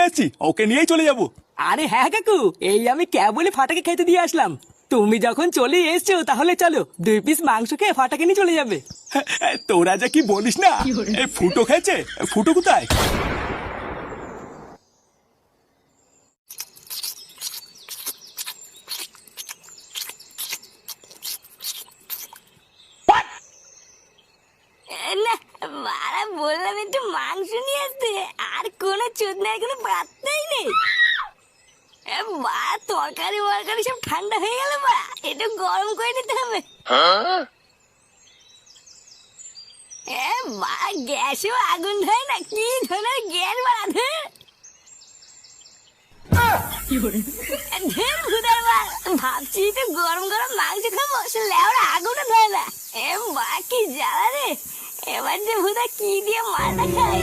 আছি, ওকে নিয়েই চলে যাবো। আরে হ্যাঁ কাকু, এই আমি কেবলই ফাটাকে খেতে দিয়ে আসলাম। তুমি যখন চলে এসছো তাহলে চলো 2 পিস মাংস খেয়ে ফাটাকে নিয়ে চলে যাবে। তোরা যা কি বলিস না। এই ফুটো খেয়েছে, ফুটো কোথায়? না, মারা বললাম একটু মাংস নিয়ে আসতে, আর কোনো চোদনার কোনো পাত্তাই নেই। বা তরকারি মরকারি সব ঠান্ডা হয়ে গেল, বা একটু গরম করে নিতে হবে। বা গ্যাসেও আগুন ধরে না, কি ধরনের গ্যাস বাড়াধে। ভাবছি তো গরম গরম মাংস খাবো, সে লেওড়া আগুনও ধরে না। বা কি জ্বালা রে, এবার যে ভুদা কি দিয়ে মারটা খায়।